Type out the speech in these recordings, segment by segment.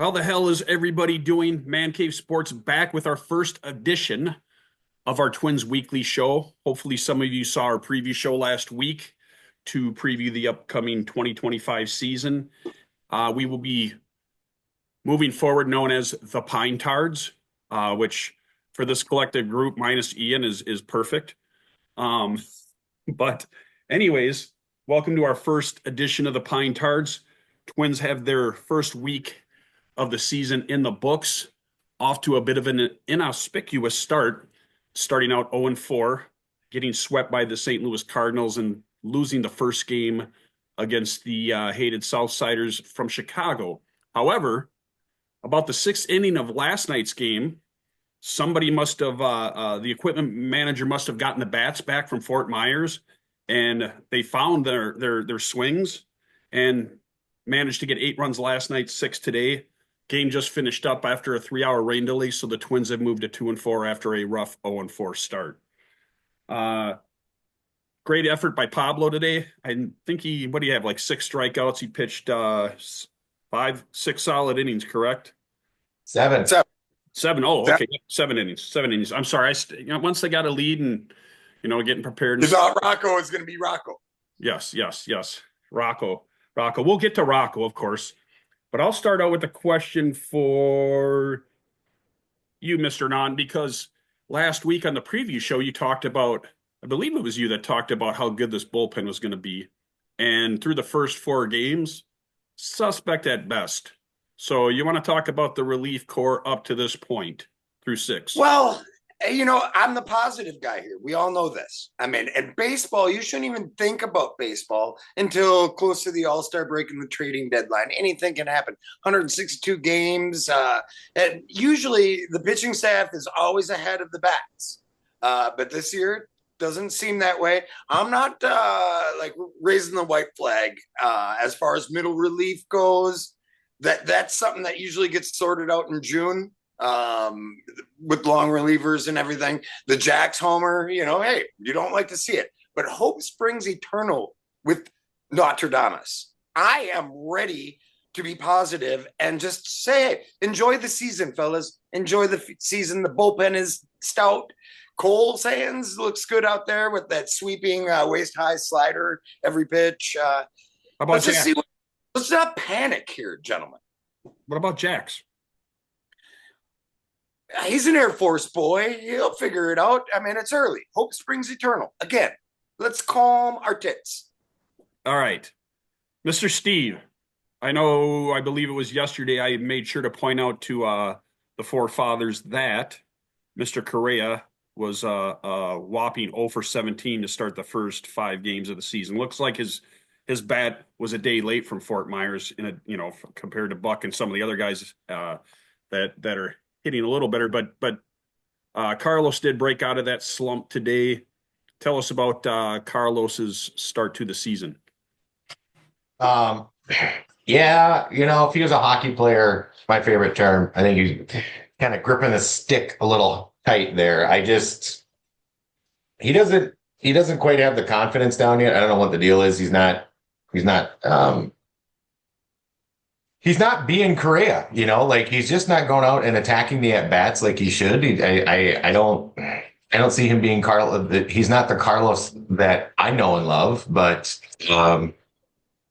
How the hell is everybody doing? Man Cave Sports back with our first edition of our Twins Weekly show. Hopefully, some of you saw our preview show last week to preview the upcoming 2025 season. We will be moving forward known as the Pine Tards, which for this collective group minus Ian is perfect. Um, but anyways, welcome to our first edition of the Pine Tards. Twins have their first week of the season in the books, off to a bit of an inauspicious start, starting out 0-4, getting swept by the St. Louis Cardinals and losing the first game against the hated Southsiders from Chicago. However, about the sixth inning of last night's game, somebody must have, the equipment manager must have gotten the bats back from Fort Myers, and they found their swings and managed to get 8 runs last night, 6 today. Game just finished up after a 3-hour rain delay, so the Twins have moved to 2-4 after a rough 0-4 start. Great effort by Pablo today. I think what do you have, like 6 strikeouts? He pitched 6 solid innings, correct? Seven. Seven. Oh, okay. 7 innings. 7 innings. I'm sorry. Once they got a lead and, getting prepared. You thought Rocco was going to be Rocco. Yes. Rocco. We'll get to Rocco, of course. But I'll start out with a question for you, Mr. Non, because last week on the preview show, you talked about, I believe it was you that talked about how good this bullpen was going to be. And through the first 4 games, suspect at best. So you want to talk about the relief core up to this point through 6? Well, I'm the positive guy here. We all know this. I mean, in baseball, you shouldn't even think about baseball until close to the All-Star break and the trading deadline. Anything can happen. 162 games. And usually the pitching staff is always ahead of the bats. But this year doesn't seem that way. I'm not raising the white flag as far as middle relief goes. That's something that usually gets sorted out in June. With long relievers and everything. The Jax homer, hey, you don't like to see it. But hope springs eternal with Notre Dame. I am ready to be positive and just say, enjoy the season, fellas. Enjoy the season. The bullpen is stout. Cole Sands looks good out there with that sweeping waist-high slider every pitch. How about Jax? Let's not panic here, gentlemen. What about Jax? He's an Air Force boy. He'll figure it out. I mean, it's early. Hope springs eternal. Again, let's calm our tits. All right. Mr. Steve, I believe it was yesterday, I made sure to point out to the forefathers that Mr. Correa was a whopping 0 for 17 to start the first 5 games of the season. Looks like his bat was a day late from Fort Myers compared to Buck and some of the other guys that are hitting a little better, but Carlos did break out of that slump today. Tell us about Carlos's start to the season. Yeah, if he was a hockey player, my favorite term, I think he's kind of gripping the stick a little tight there. He doesn't quite have the confidence down yet. I don't know what the deal is. He's not being Correa, he's just not going out and attacking the at bats like he should. I don't see him being Carlos. He's not the Carlos that I know and love, but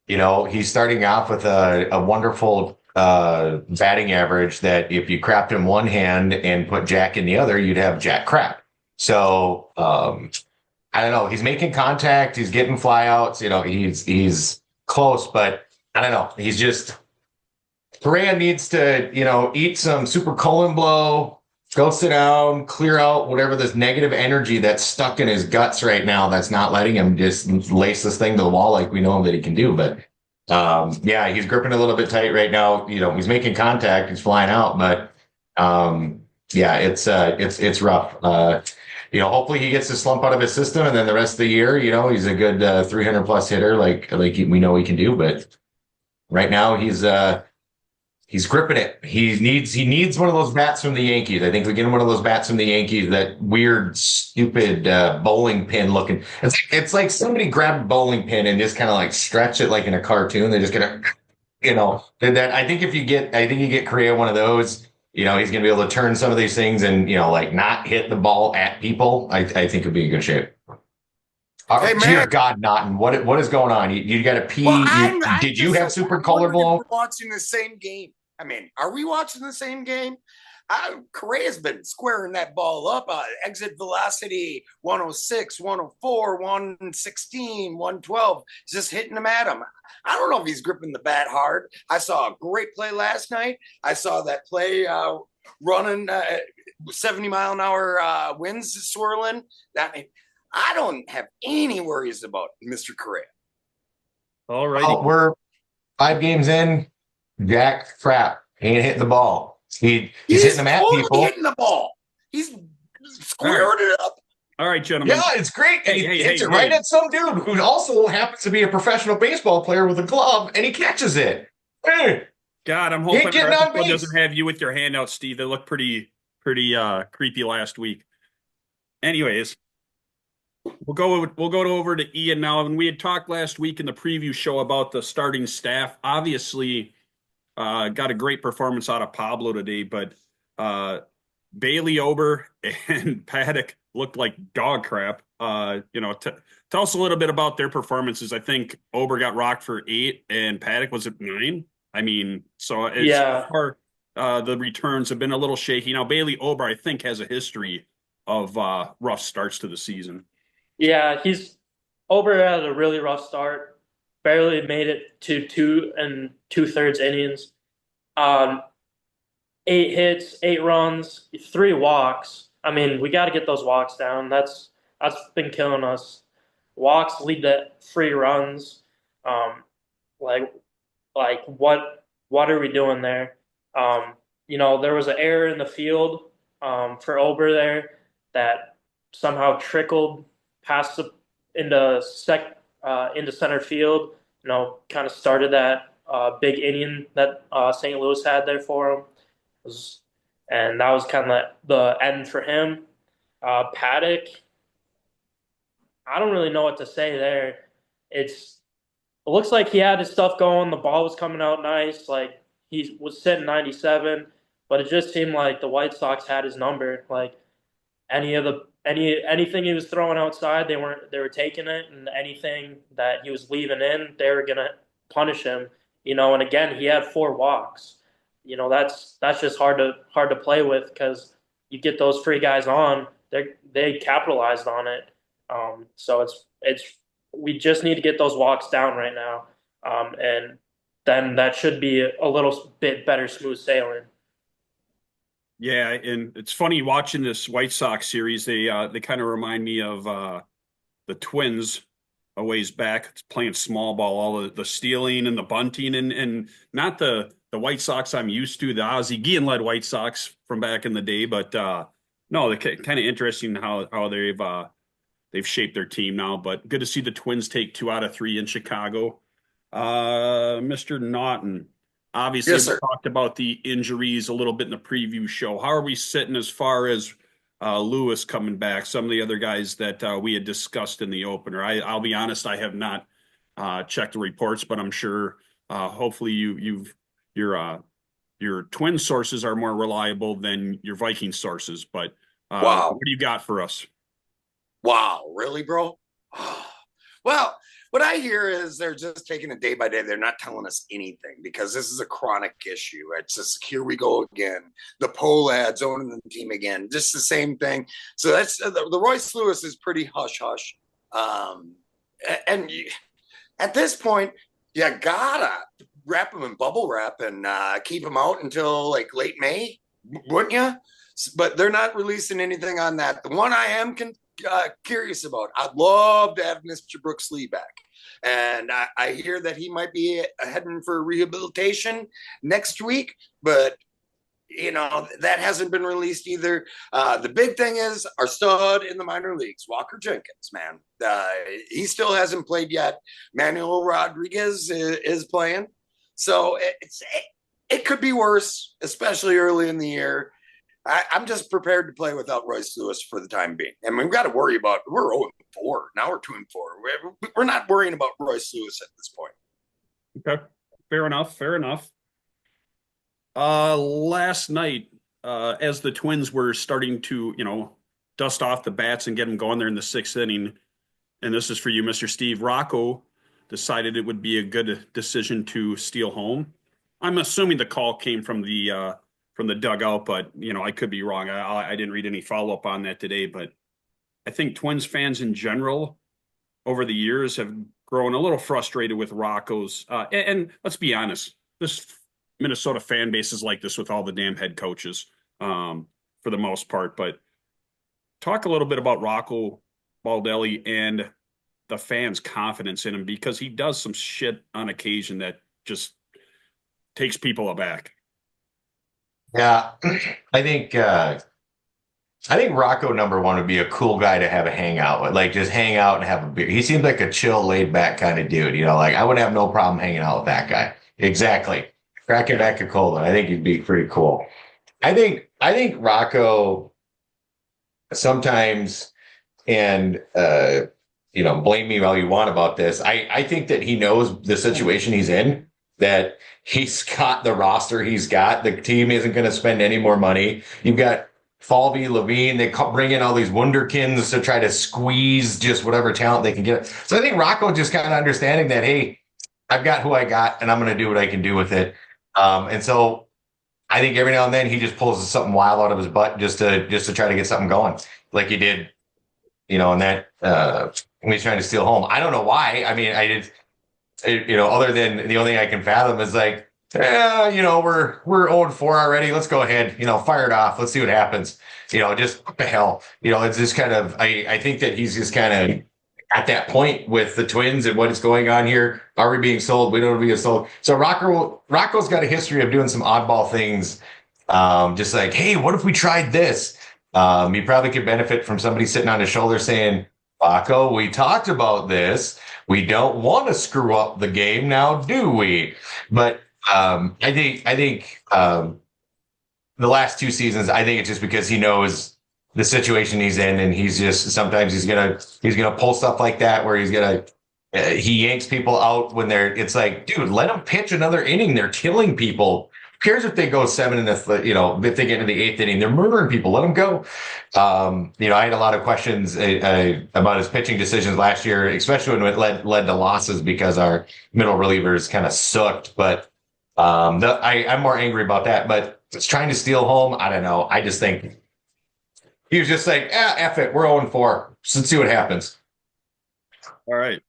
he's starting off with a wonderful batting average that if you crapped him one hand and put Jack in the other, you'd have Jack crap. So I don't know. He's making contact. He's getting flyouts. He's close, but I don't know. He's just. Correa needs to, eat some super colon blow, go sit down, clear out whatever this negative energy that's stuck in his guts right now that's not letting him just lace this thing to the wall like we know that he can do. But he's gripping a little bit tight right now. He's making contact, he's flying out, but it's rough. Hopefully he gets the slump out of his system, and then the rest of the year, he's a good 300 plus hitter like we know he can do. But right now he's gripping it. He needs one of those bats from the Yankees. I think we get him one of those bats from the Yankees, that weird, stupid bowling pin looking. It's like somebody grabbed a bowling pin and just kind of like stretch it like in a cartoon. They just get that I think if you get, I think you get Correa one of those, he's going to be able to turn some of these things and, like not hit the ball at people. I think he'll be in good shape. Hey Dear man, God, Naughton, what is going on? You got to well, pee. I'm Did you just have super I'm color wondering if blow? we're watching the same game. I mean, are we watching the same game? Correa's been squaring that ball up. Exit velocity 106, 104, 116, 112. He's just hitting them at him. I don't know if he's gripping the bat hard. I saw a great play last night. I saw that play running 70-mile-an-hour winds swirling. I don't have any worries about Mr. Correa. All Oh, righty. we're 5 games in. Jack crap. Ain't hitting the ball. He's hitting He's them at totally people. hitting the ball. He's All right. squared it up. All right, gentlemen. Yeah, it's great. And Hey, he hey, hits hey, it right hey. at some dude who also happens to be a professional baseball player with a glove, and he catches it. Hey, God, I'm he hoping ain't our getting on episode base. doesn't have you with your handout, Steve. They look pretty creepy last week. Anyways, we'll go over to Ian now. And we had talked last week in the preview show about the starting staff. Obviously, got a great performance out of Pablo today, but Bailey Ober and Paddock looked like dog crap. Tell us a little bit about their performances. I think Ober got rocked for 8 and Paddock was at 9. I mean, so it's Yeah, far, the returns have been a little shaky. Now, Bailey Ober, I think, has a history of rough starts to the season. yeah, he's Ober had a really rough start. Barely made it to 2 2/3 innings. Um, 8 hits, 8 runs, 3 walks. I mean, we got to get those walks down. That's been killing us. Walks lead to free runs. Um, like what are we doing there? There was an error in the field for Ober there that somehow trickled past into center field. Kind of started that big inning that St. Louis had there for him. And that was kind of the end for him. Paddock, I don't really know what to say there. It looks like he had his stuff going. The ball was coming out nice. Like he was sitting 97, but it just seemed like the White Sox had his number. Like anything he was throwing outside, they were taking it, and anything that he was leaving in, they were gonna punish him. And again, he had 4 walks. That's just hard to play with because you get those free guys on, they capitalized on it. So it's we just need to get those walks down right now, and then that should be a little bit better smooth sailing. Yeah, and it's funny watching this White Sox series. They kind of remind me of the Twins a ways back. It's playing small ball, all the stealing and the bunting, and not the White Sox I'm used to, the Ozzie Guillen led White Sox from back in the day. But no, they're kind of interesting how they've shaped their team now. But good to see the Twins take 2 out of 3 in Chicago. Mr. Naughton. Obviously, Yes, we sir. talked about the injuries a little bit in the preview show. How are we sitting as far as Lewis coming back? Some of the other guys that we had discussed in the opener. I'll be honest, I have not checked the reports, but I'm sure hopefully your Twin sources are more reliable than your Viking sources. But Wow. what do you got for us? Wow. Really, bro? Well, what I hear is they're just taking it day by day. They're not telling us anything because this is a chronic issue. It's just here we go again. The poll ads owning the team again. Just the same thing. So that's the Royce Lewis is pretty hush hush. And at this point, you gotta wrap him in bubble wrap and keep him out until like late May, wouldn't you? But they're not releasing anything on that. The one I am curious about, I'd love to have Mr. Brooks Lee back. And I hear that he might be heading for rehabilitation next week, but that hasn't been released either. The big thing is our stud in the minor leagues, Walker Jenkins, man. He still hasn't played yet. Manuel Rodriguez is playing. So it could be worse, especially early in the year. I'm just prepared to play without Royce Lewis for the time being. And we've got to worry about, we're 0-4. Now we're 2-4. We're not worrying about Royce Lewis at this point. Okay. Fair enough. Fair enough. Last night, as the Twins were starting to, dust off the bats and get them going there in the sixth inning, and this is for you, Mr. Steve, Rocco decided it would be a good decision to steal home. I'm assuming the call came from the dugout, but I could be wrong. I didn't read any follow up on that today, but I think Twins fans in general over the years have grown a little frustrated with Rocco's. And let's be honest, this Minnesota fan base is like this with all the damn head coaches, for the most part. But talk a little bit about Rocco Baldelli and the fans' confidence in him, because he does some shit on occasion that just takes people aback. Yeah, I think Rocco number one would be a cool guy to have a hangout with, like just hang out and have a beer. He seems like a chill, laid back kind of dude. Like I would have no problem hanging out with that guy. Exactly. Cracking back a cold one. I think he'd be pretty cool. I think Rocco sometimes, and blame me all you want about this. I think that he knows the situation he's in, that he's got the roster he's got. The team isn't going to spend any more money. You've got Falvey, Levine, they bring in all these wunderkins to try to squeeze just whatever talent they can get. So I think Rocco just kind of understanding that, hey, I've got who I got and I'm going to do what I can do with it. And so I think every now and then he just pulls something wild out of his butt just to try to get something going, like he did, and that when he's trying to steal home. I don't know why. I mean, I did, other than the only thing I can fathom is like, we're 0-4 already. Let's go ahead, fire it off. Let's see what happens. Just what the hell. It's just kind of, I think that he's just kind of at that point with the Twins and what is going on here. Are we being sold? We don't want to be sold. So Rocco's got a history of doing some oddball things. Just like, hey, what if we tried this? He probably could benefit from somebody sitting on his shoulder saying, Rocco, we talked about this. We don't want to screw up the game now, do we? But I think the last two seasons, I think it's just because he knows the situation he's in, and he's just sometimes he's gonna pull stuff like that where he yanks people out when it's like, dude, let them pitch another inning. They're killing people. Who cares if they go seven in if they get into the eighth inning, they're murdering people. Let them go. I had a lot of questions about his pitching decisions last year, especially when it led to losses because our middle relievers kind of sucked. But I'm more angry about that. But it's trying to steal home. I don't know. I just think he was just like, F it. We're 0-4. Let's see what happens. All right.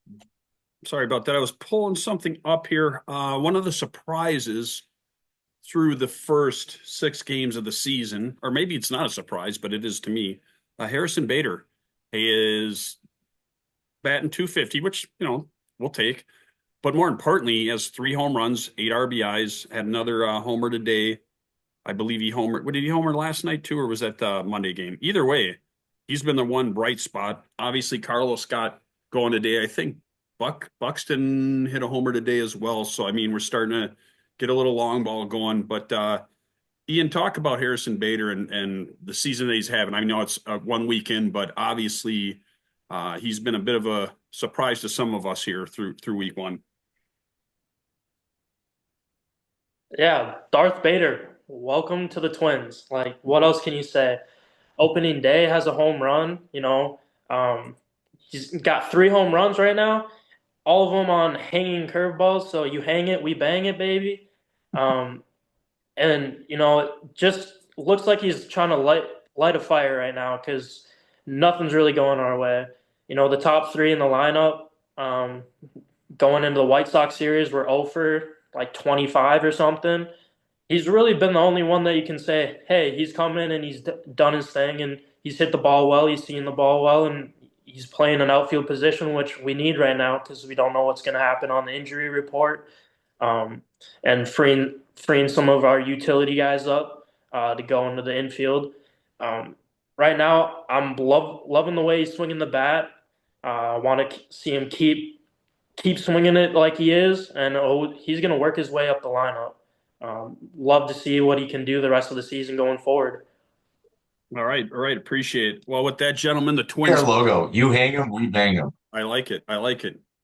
Sorry about that. I was pulling something up here. One of the surprises through the first 6 games of the season, or maybe it's not a surprise, but it is to me, Harrison Bader is batting .250, which, we'll take. But more importantly, he has 3 home runs, 8 RBIs, had another homer today. I believe he homered. What did he homer last night too, or was that the Monday game? Either way, he's been the one bright spot. Obviously, Carlos Scott going today. I think Buxton hit a homer today as well. So, I mean, we're starting to get a little long ball going. But Ian, talk about Harrison Bader and the season that he's having. I know it's 1 weekend, but obviously he's been a bit of a surprise to some of us here through week 1. Yeah, Darth Bader, welcome to the Twins. Like, what else can you say? Opening day has a home run, he's got 3 home runs right now, all of them on hanging curveballs. So you hang it, we bang it, baby. And it just looks like he's trying to light a fire right now because nothing's really going our way. The top 3 in the lineup, going into the White Sox series, we're 0 for like 25 or something. He's really been the only one that you can say, hey, he's come in and he's done his thing and he's hit the ball well, he's seen the ball well, and he's playing an outfield position, which we need right now because we don't know what's going to happen on the injury report. And freeing some of our utility guys up to go into the infield. Right now, I'm loving the way he's swinging the bat. I want to see him keep swinging it like he is, and he's going to work his way up the lineup. Love to see what he can do the rest of the season going forward. All right. Appreciate it. Well, with that, gentlemen, the Twins Their logo. You hang them, we bang them. I like it.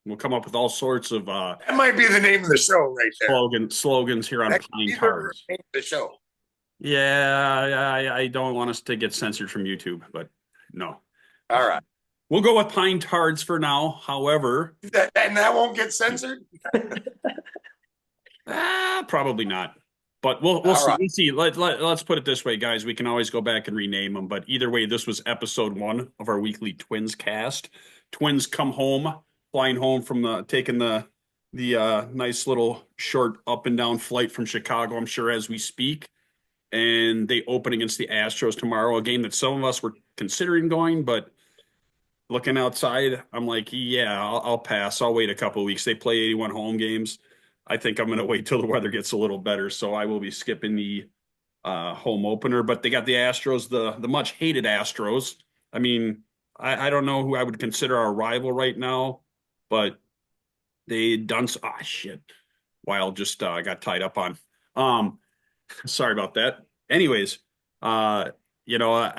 We'll come up with all sorts of That might be the name of the show right there. slogans here on That could Pine be the Tards. name of the show. Yeah, I don't want us to get censored from YouTube, but no. All right. We'll go with Pine Tards for now. However, And that won't get censored? probably not. But we'll All see. right. We'll see. Let's put it this way, guys. We can always go back and rename them. But either way, this was episode 1 of our weekly Twins cast. Twins come home, flying home from taking the nice little short up and down flight from Chicago, I'm sure, as we speak. And they open against the Astros tomorrow, a game that some of us were considering going, but looking outside, I'm like, yeah, I'll pass. I'll wait a couple of weeks. They play 81 home games. I think I'm going to wait till the weather gets a little better. So I will be skipping the home opener. But they got the Astros, the much hated Astros. I mean, I don't know who I would consider our rival right now, but they done. Shit. Wild just got tied up on. Sorry about that. Anyways, you know,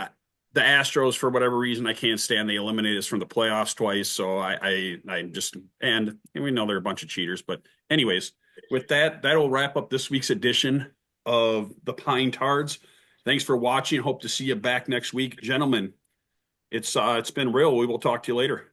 the Astros, for whatever reason, I can't stand. They eliminated us from the playoffs twice. So I just, and we know they're a bunch of cheaters. But anyways, with that, that'll wrap up this week's edition of the Pine Tards. Thanks for watching. Hope to see you back next week. Gentlemen, it's been real. We will talk to you later.